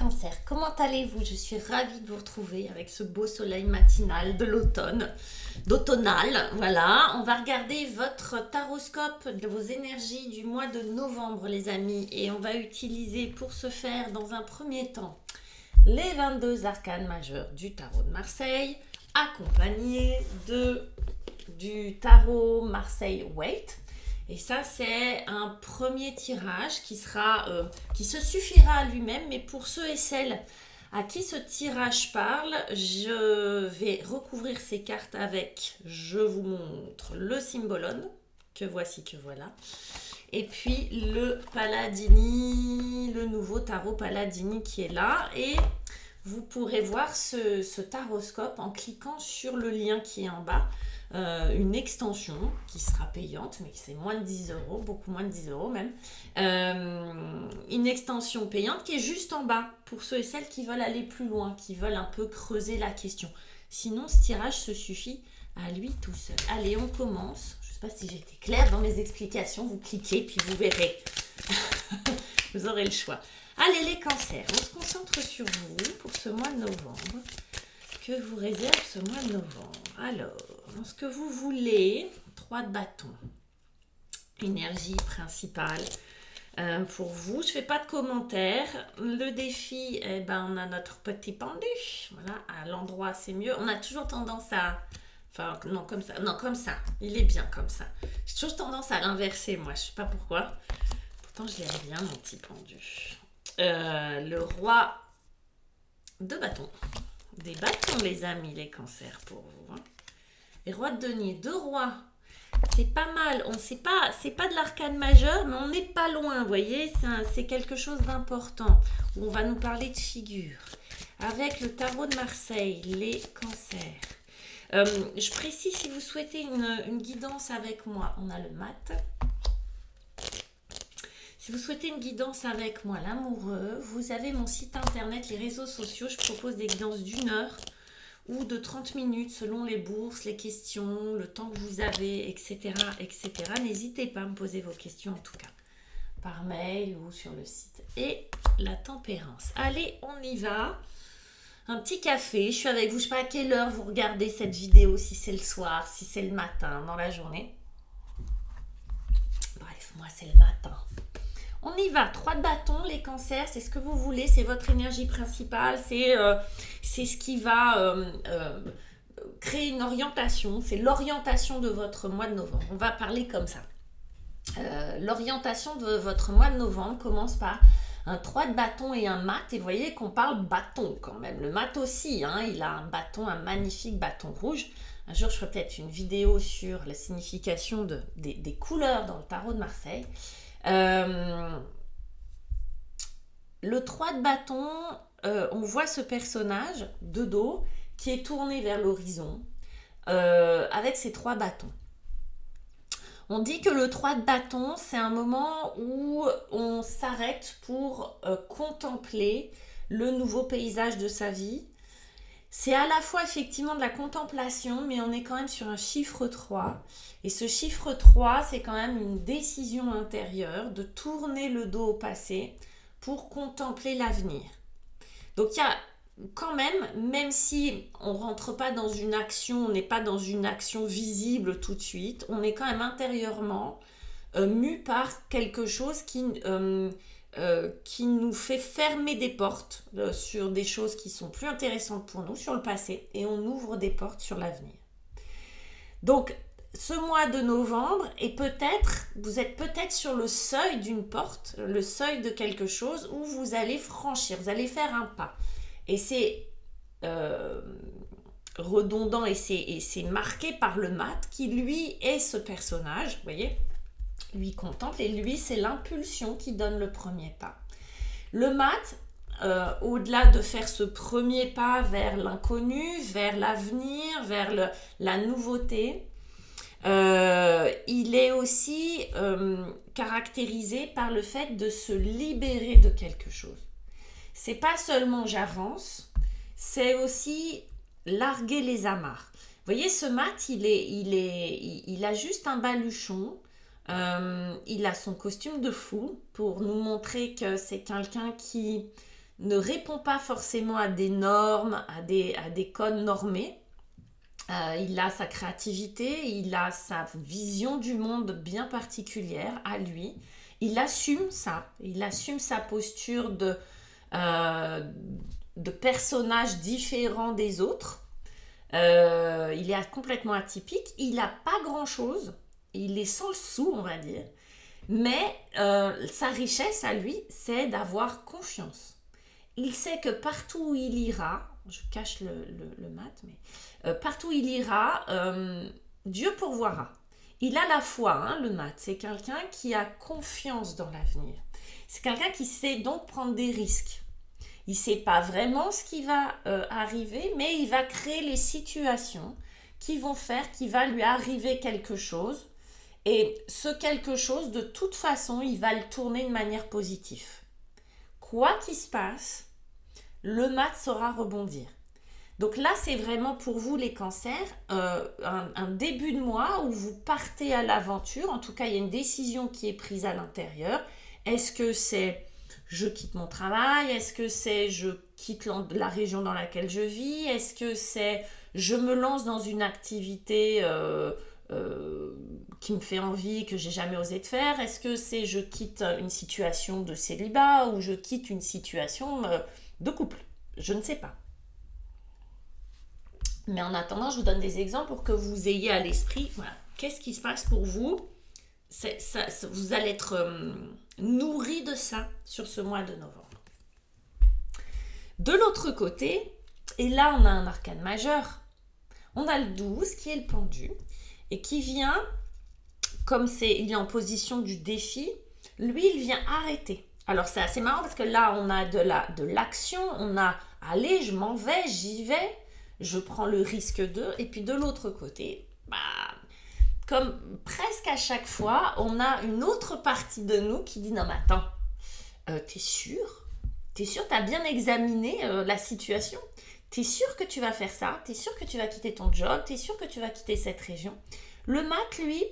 Cancer, comment allez-vous? Je suis ravie de vous retrouver avec ce beau soleil matinal de l'automne, d'automnal. Voilà, on va regarder votre taroscope de vos énergies du mois de novembre, les amis. Et on va utiliser pour ce faire, dans un premier temps, les 22 arcanes majeurs du tarot de Marseille, accompagnés du tarot Marseille Waite. Et ça, c'est un premier tirage qui se suffira à lui-même. Mais pour ceux et celles à qui ce tirage parle, je vais recouvrir ces cartes avec, je vous montre le Cymbalum, que voici, que voilà. Et puis le Paladini, le nouveau tarot Paladini qui est là. Et vous pourrez voir ce taroscope en cliquant sur le lien qui est en bas. Une extension qui sera payante, mais c'est moins de 10 euros, beaucoup moins de 10 euros même. Une extension payante qui est juste en bas pour ceux et celles qui veulent aller plus loin, qui veulent un peu creuser la question. Sinon, ce tirage se suffit à lui tout seul. Allez, on commence. Je ne sais pas si j'ai été claire dans mes explications. Vous cliquez, puis vous verrez. Vous aurez le choix. Allez, les cancers, on se concentre sur vous pour ce mois de novembre. Que vous réserve ce mois de novembre? Alors, ce que vous voulez, 3 de bâton, énergie principale pour vous. Je ne fais pas de commentaires. Le défi, eh ben, on a notre petit pendu. Voilà, à l'endroit, c'est mieux. On a toujours tendance à... Enfin, non, comme ça. Non, comme ça. Il est bien comme ça. J'ai toujours tendance à l'inverser, moi. Je ne sais pas pourquoi. Pourtant, je l'aime bien, mon petit pendu. Le roi de bâton. Des bâtons, les amis, les cancers pour vous. Hein. Les rois de denier, 2 rois. C'est pas mal. On sait pas, c'est pas de l'arcane majeur, mais on n'est pas loin. Vous voyez, c'est quelque chose d'important. Où on va nous parler de figure. Avec le tarot de Marseille, les cancers. Je précise, si vous souhaitez une guidance avec moi, on a le mat. Si vous souhaitez une guidance avec moi, l'amoureux, vous avez mon site internet, les réseaux sociaux. Je propose des guidances d'1 heure ou de 30 minutes selon les bourses, les questions, le temps que vous avez, etc. etc. N'hésitez pas à me poser vos questions en tout cas, par mail ou sur le site. Et la tempérance. Allez, on y va. Un petit café, je suis avec vous. Je ne sais pas à quelle heure vous regardez cette vidéo, si c'est le soir, si c'est le matin, dans la journée. Bref, moi c'est le matin. On y va, 3 de bâton, les cancers, c'est ce que vous voulez, c'est votre énergie principale, c'est ce qui va créer une orientation, c'est l'orientation de votre mois de novembre. On va parler comme ça. L'orientation de votre mois de novembre commence par un 3 de bâton et un mat, et vous voyez qu'on parle bâton quand même. Le mat aussi, hein, il a un bâton, un magnifique bâton rouge. Un jour, je ferai peut-être une vidéo sur la signification des couleurs dans le tarot de Marseille. Le 3 de bâton, on voit ce personnage de dos qui est tourné vers l'horizon avec ses 3 bâtons. On dit que le 3 de bâton, c'est un moment où on s'arrête pour contempler le nouveau paysage de sa vie. C'est à la fois effectivement de la contemplation, mais on est quand même sur un chiffre 3. Et ce chiffre 3, c'est quand même une décision intérieure de tourner le dos au passé pour contempler l'avenir. Donc il y a quand même si on ne rentre pas dans une action, on n'est pas dans une action visible tout de suite, on est quand même intérieurement mu par quelque chose qui nous fait fermer des portes sur des choses qui sont plus intéressantes pour nous, sur le passé, et on ouvre des portes sur l'avenir. Donc, ce mois de novembre, et vous êtes peut-être sur le seuil d'une porte, le seuil de quelque chose où vous allez franchir, vous allez faire un pas. Et c'est redondant et c'est marqué par le mat qui, lui, est ce personnage, vous voyez, lui contemple, et lui, c'est l'impulsion qui donne le premier pas. Le mat, au-delà de faire ce premier pas vers l'inconnu, vers l'avenir, vers la nouveauté, il est aussi caractérisé par le fait de se libérer de quelque chose. C'est pas seulement j'avance, c'est aussi larguer les amarres. Vous voyez, ce mat, il a juste un baluchon. Il a son costume de fou pour nous montrer que c'est quelqu'un qui ne répond pas forcément à des normes, à des codes normés. Il a sa créativité, il a sa vision du monde bien particulière à lui. Il assume ça, il assume sa posture de personnage différent des autres. Il est complètement atypique, il n'a pas grand-chose, il est sans le sou, on va dire. Mais sa richesse à lui, c'est d'avoir confiance. Il sait que partout où il ira, je cache le mat, mais partout où il ira, Dieu pourvoira. Il a la foi, hein, le mat. C'est quelqu'un qui a confiance dans l'avenir. C'est quelqu'un qui sait donc prendre des risques. Il ne sait pas vraiment ce qui va arriver, mais il va créer les situations qui vont faire qu'il va lui arriver quelque chose. Et ce quelque chose, de toute façon, il va le tourner de manière positive. Quoi qu'il se passe, le mat saura rebondir. Donc là, c'est vraiment pour vous les cancers, un début de mois où vous partez à l'aventure. En tout cas, il y a une décision qui est prise à l'intérieur. Est-ce que c'est je quitte mon travail? Est-ce que c'est je quitte la région dans laquelle je vis? Est-ce que c'est je me lance dans une activité qui me fait envie, que j'ai jamais osé de faire? Est-ce que c'est je quitte une situation de célibat ou je quitte une situation de couple? Je ne sais pas. Mais en attendant, je vous donne des exemples pour que vous ayez à l'esprit, voilà, qu'est-ce qui se passe pour vous? Vous allez être nourri de ça sur ce mois de novembre. De l'autre côté, et là on a un arcane majeur, on a le 12 qui est le pendu et qui vient, comme il est en position du défi, lui il vient arrêter. Alors c'est assez marrant parce que là on a de l'action, on a allez je m'en vais, j'y vais, je prends le risque et puis de l'autre côté, comme presque à chaque fois, on a une autre partie de nous qui dit non mais attends, t'es sûr? T'es sûr, t'as bien examiné la situation? T'es sûr que tu vas faire ça? T'es sûr que tu vas quitter ton job? T'es sûr que tu vas quitter cette région? Le mat, lui,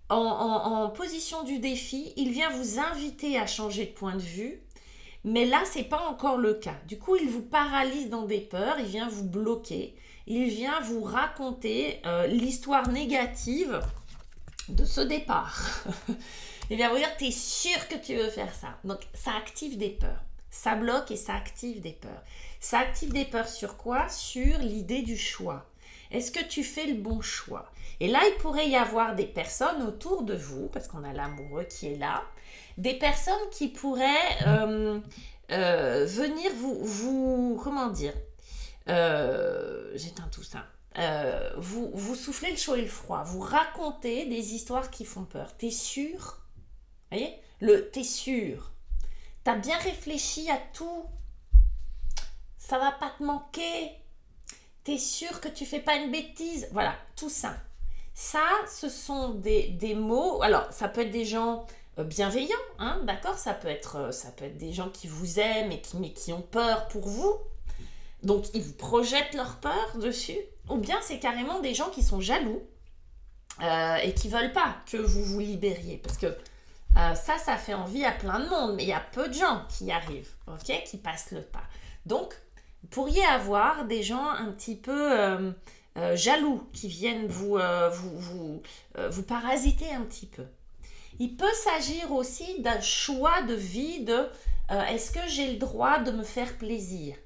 en position du défi, il vient vous inviter à changer de point de vue, mais là, c'est pas encore le cas. Du coup, il vous paralyse dans des peurs, il vient vous bloquer, il vient vous raconter l'histoire négative de ce départ. Il vient vous dire, t'es sûr que tu veux faire ça? Donc, ça active des peurs. Ça bloque et ça active des peurs. Ça active des peurs sur quoi? Sur l'idée du choix. Est-ce que tu fais le bon choix? Et là, il pourrait y avoir des personnes autour de vous, parce qu'on a l'amoureux qui est là, des personnes qui pourraient venir vous comment dire, j'éteins tout ça, vous soufflez le chaud et le froid, vous racontez des histoires qui font peur. T'es sûr? Vous voyez? T'es sûr? T'as bien réfléchi à tout? Ça va pas te manquer? T'es sûr que tu fais pas une bêtise? Voilà, tout ça. Ça, ce sont des mots. Alors, ça peut être des gens bienveillants, hein, d'accord? Ça peut être des gens qui vous aiment mais qui ont peur pour vous. Donc, ils vous projettent leur peur dessus. Ou bien, c'est carrément des gens qui sont jaloux et qui veulent pas que vous vous libériez. Parce que ça fait envie à plein de monde. Mais il y a peu de gens qui y arrivent, ok, qui passent le pas. Donc, vous pourriez avoir des gens un petit peu jaloux qui viennent vous parasiter un petit peu. Il peut s'agir aussi d'un choix de vie est-ce que j'ai le droit de me faire plaisir?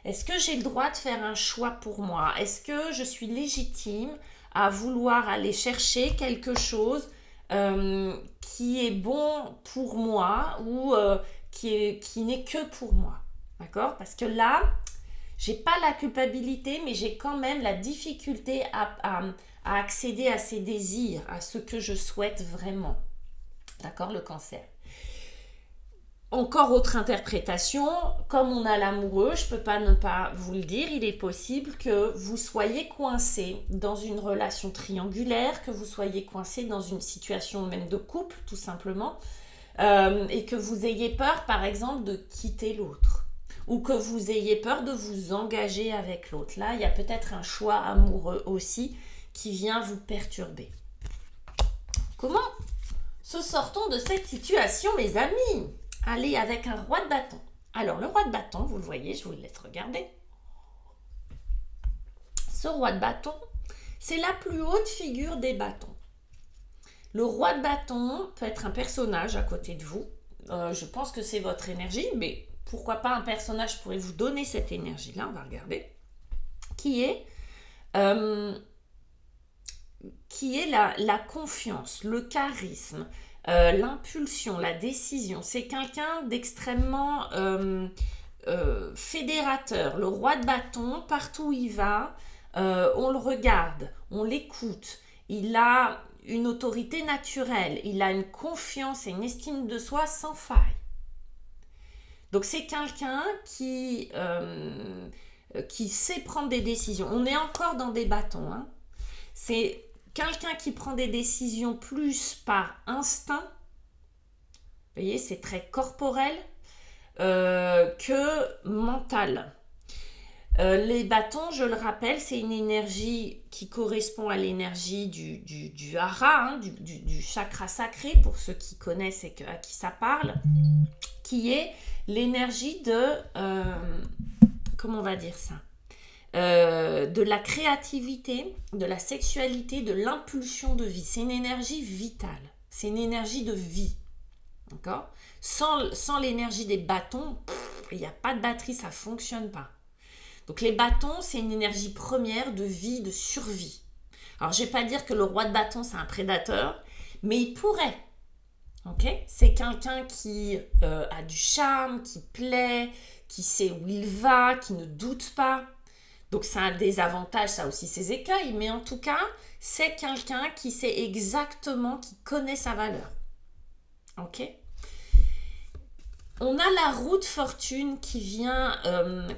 Est-ce que j'ai le droit de faire un choix pour moi? Est-ce que je suis légitime à vouloir aller chercher quelque chose qui est bon pour moi ou qui n'est que pour moi? D'accord? Parce que là, j'ai pas la culpabilité, mais j'ai quand même la difficulté à accéder à ces désirs, à ce que je souhaite vraiment. D'accord, le cancer. Encore autre interprétation, comme on a l'amoureux, je peux pas ne pas vous le dire, il est possible que vous soyez coincé dans une relation triangulaire, que vous soyez coincé dans une situation même de couple, tout simplement, et que vous ayez peur, par exemple, de quitter l'autre. Ou que vous ayez peur de vous engager avec l'autre. Là, il y a peut-être un choix amoureux aussi qui vient vous perturber. Comment se sortons de cette situation, mes amis? Allez, avec un roi de bâton. Alors, le roi de bâton, vous le voyez, je vous le laisse regarder. Ce roi de bâton, c'est la plus haute figure des bâtons. Le roi de bâton peut être un personnage à côté de vous. Je pense que c'est votre énergie, mais pourquoi pas un personnage pourrait vous donner cette énergie-là, on va regarder, qui est la confiance, le charisme, l'impulsion, la décision. C'est quelqu'un d'extrêmement fédérateur. Le roi de bâton, partout où il va, on le regarde, on l'écoute. Il a une autorité naturelle, il a une confiance et une estime de soi sans faille. Donc c'est quelqu'un qui sait prendre des décisions. On est encore dans des bâtons, hein. C'est quelqu'un qui prend des décisions plus par instinct, vous voyez, c'est très corporel, que mental. Les bâtons, je le rappelle, c'est une énergie qui correspond à l'énergie du hara, hein, du chakra sacré, pour ceux qui connaissent et à qui ça parle, qui est l'énergie de, comment on va dire ça, de la créativité, de la sexualité, de l'impulsion de vie. C'est une énergie vitale, c'est une énergie de vie, d'accord ? Sans l'énergie des bâtons, il n'y a pas de batterie, ça ne fonctionne pas. Donc les bâtons, c'est une énergie première de vie, de survie. Alors je ne vais pas dire que le roi de bâton, c'est un prédateur, mais il pourrait. Okay, c'est quelqu'un qui a du charme, qui plaît, qui sait où il va, qui ne doute pas. Donc ça a des avantages, ça a aussi ses écueils, mais en tout cas, c'est quelqu'un qui sait exactement, qui connaît sa valeur. Ok ? On a la roue de fortune qui vient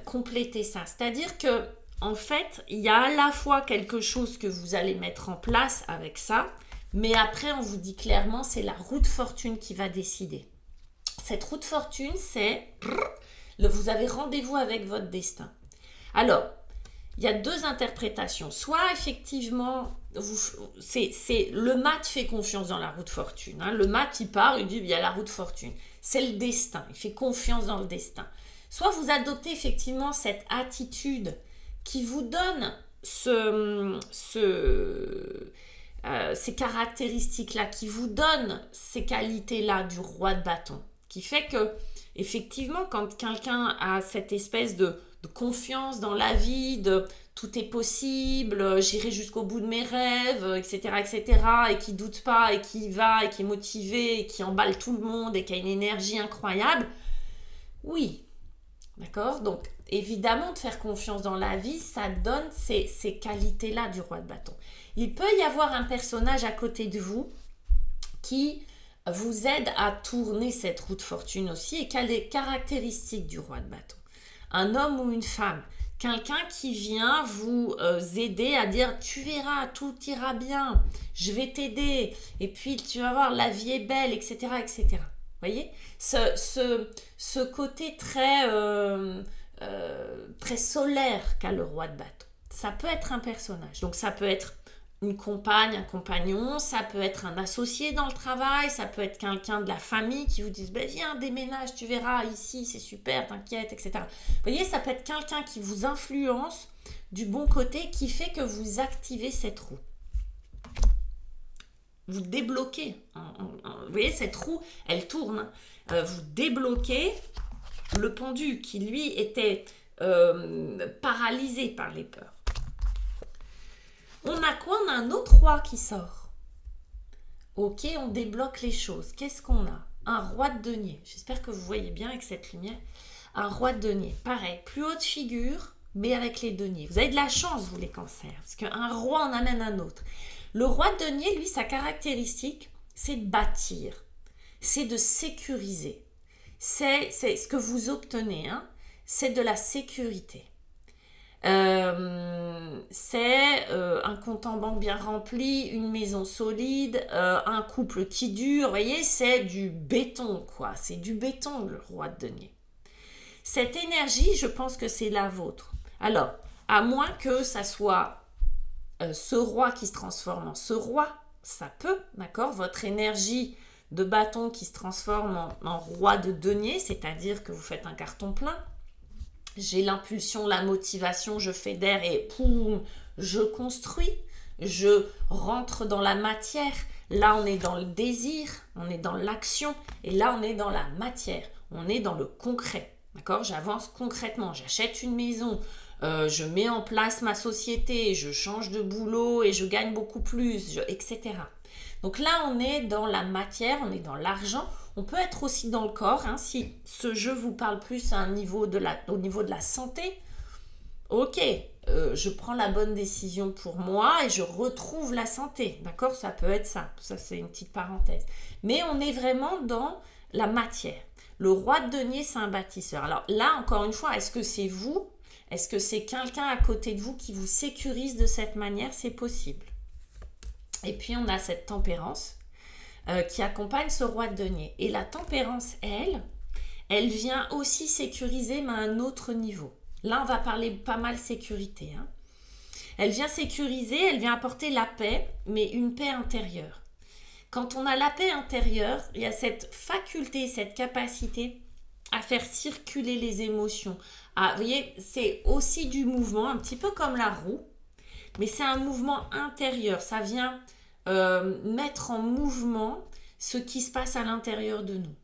compléter ça. C'est-à-dire que, en fait, il y a à la fois quelque chose que vous allez mettre en place avec ça, mais après, on vous dit clairement, c'est la roue de fortune qui va décider. Cette roue de fortune, c'est... Vous avez rendez-vous avec votre destin. Alors, il y a deux interprétations. Soit, effectivement, le mat fait confiance dans la roue de fortune. Hein. Le mat, il part, il dit, il y a la roue de fortune. C'est le destin. Il fait confiance dans le destin. Soit vous adoptez effectivement cette attitude qui vous donne ces caractéristiques-là, qui vous donne ces qualités-là du roi de bâton, qui fait que, effectivement, quand quelqu'un a cette espèce de confiance dans la vie, de tout est possible, j'irai jusqu'au bout de mes rêves, etc., et qui doute pas, et qui y va, et qui est motivé, et qui emballe tout le monde, et qui a une énergie incroyable, oui, d'accord ? Donc, évidemment, de faire confiance dans la vie, ça donne ces qualités-là du roi de bâton. Il peut y avoir un personnage à côté de vous qui vous aide à tourner cette roue de fortune aussi, et qui a les caractéristiques du roi de bâton. Un homme ou une femme, quelqu'un qui vient vous aider à dire « tu verras, tout ira bien, je vais t'aider, et puis tu vas voir, la vie est belle, etc. etc. » Vous voyez, ce côté très solaire qu'a le roi de bâton. Ça peut être un personnage, donc ça peut être une compagne, un compagnon, ça peut être un associé dans le travail, ça peut être quelqu'un de la famille qui vous dit ben, « viens, déménage, tu verras, ici, c'est super, t'inquiète, etc. » Vous voyez, ça peut être quelqu'un qui vous influence du bon côté, qui fait que vous activez cette roue. Vous débloquez. Vous voyez, cette roue, elle tourne. Vous débloquez le pendu qui, lui, était paralysé par les peurs. On a quoi? On a un autre roi qui sort. Ok, on débloque les choses. Qu'est-ce qu'on a? Un roi de denier. J'espère que vous voyez bien avec cette lumière. Un roi de denier. Pareil, plus haute figure, mais avec les deniers. Vous avez de la chance, vous les cancers, parce qu'un roi en amène un autre. Le roi de denier, lui, sa caractéristique, c'est de bâtir. C'est de sécuriser. C'est ce que vous obtenez. Hein, c'est de la sécurité. C'est un compte en banque bien rempli, une maison solide, un couple qui dure, vous voyez, c'est du béton, quoi. C'est du béton, le roi de denier. Cette énergie, je pense que c'est la vôtre. Alors, à moins que ça soit ce roi qui se transforme en ce roi, ça peut, d'accord? Votre énergie de bâton qui se transforme en roi de denier, c'est-à-dire que vous faites un carton plein. J'ai l'impulsion, la motivation, je fédère et poum, je construis, je rentre dans la matière. Là, on est dans le désir, on est dans l'action et là, on est dans la matière, on est dans le concret. D'accord? J'avance concrètement, j'achète une maison, je mets en place ma société, je change de boulot et je gagne beaucoup plus, etc. Donc là, on est dans la matière, on est dans l'argent. On peut être aussi dans le corps, hein, si ce jeu vous parle plus à un niveau au niveau de la santé. Ok, je prends la bonne décision pour moi et je retrouve la santé. D'accord? Ça peut être ça. Ça, c'est une petite parenthèse. Mais on est vraiment dans la matière. Le roi de denier, c'est un bâtisseur. Alors là, encore une fois, est-ce que c'est vous? Est-ce que c'est quelqu'un à côté de vous qui vous sécurise de cette manière? C'est possible. Et puis, on a cette tempérance qui accompagne ce roi de denier. Et la tempérance, elle vient aussi sécuriser, mais à un autre niveau. Là, on va parler pas mal sécurité. Hein. Elle vient sécuriser, elle vient apporter la paix, mais une paix intérieure. Quand on a la paix intérieure, il y a cette faculté, cette capacité à faire circuler les émotions. Vous voyez, c'est aussi du mouvement, un petit peu comme la roue, mais c'est un mouvement intérieur. Ça vient mettre en mouvement ce qui se passe à l'intérieur de nous.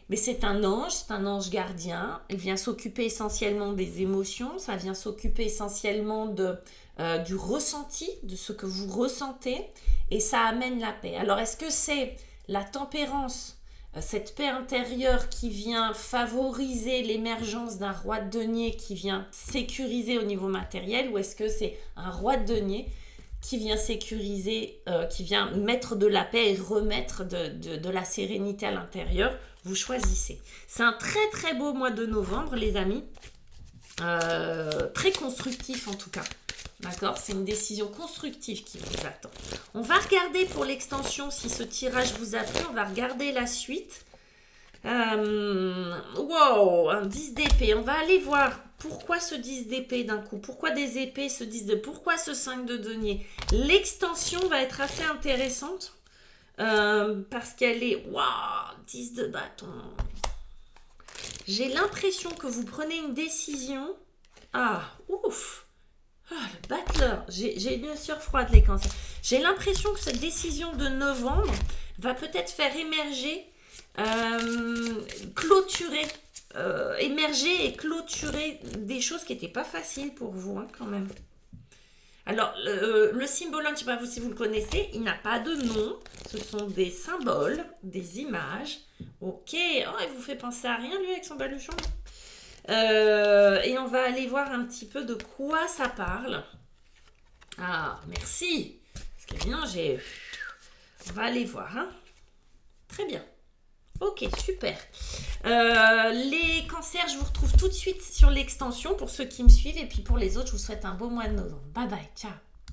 Mais c'est un ange gardien. Il vient s'occuper essentiellement des émotions, ça vient s'occuper essentiellement du ressenti, de ce que vous ressentez, et ça amène la paix. Alors, est-ce que c'est la tempérance, cette paix intérieure qui vient favoriser l'émergence d'un roi de denier qui vient sécuriser au niveau matériel, ou est-ce que c'est un roi de denier qui vient sécuriser, qui vient mettre de la paix et remettre de la sérénité à l'intérieur? Vous choisissez. C'est un très très beau mois de novembre, les amis. Très constructif en tout cas. D'accord? C'est une décision constructive qui vous attend. On va regarder pour l'extension si ce tirage vous a plu. On va regarder la suite. Wow, un 10 d'épée. On va aller voir pourquoi ce 10 d'épée d'un coup. Pourquoi des épées se disent pourquoi ce 5 de denier. L'extension va être assez intéressante. Parce qu'elle est... Waouh, 10 de bâton. J'ai l'impression que vous prenez une décision. Ah, ouf. Ah, le battleur. J'ai une sueur froide, les cancers. J'ai l'impression que cette décision de novembre va peut-être faire émerger, clôturer, émerger et clôturer des choses qui n'étaient pas faciles pour vous, hein, quand même. Alors, le symbolone, je ne sais pas si vous le connaissez, il n'a pas de nom. Ce sont des symboles, des images. Ok. Oh, il vous fait penser à rien, lui, avec son baluchon. Et on va aller voir un petit peu de quoi ça parle. Ah, merci. Parce que bien, on va aller voir. Hein. Très bien. Ok, super. Les cancers, je vous retrouve tout de suite sur l'extension pour ceux qui me suivent. Et puis pour les autres, je vous souhaite un beau mois de novembre. Bye bye, ciao.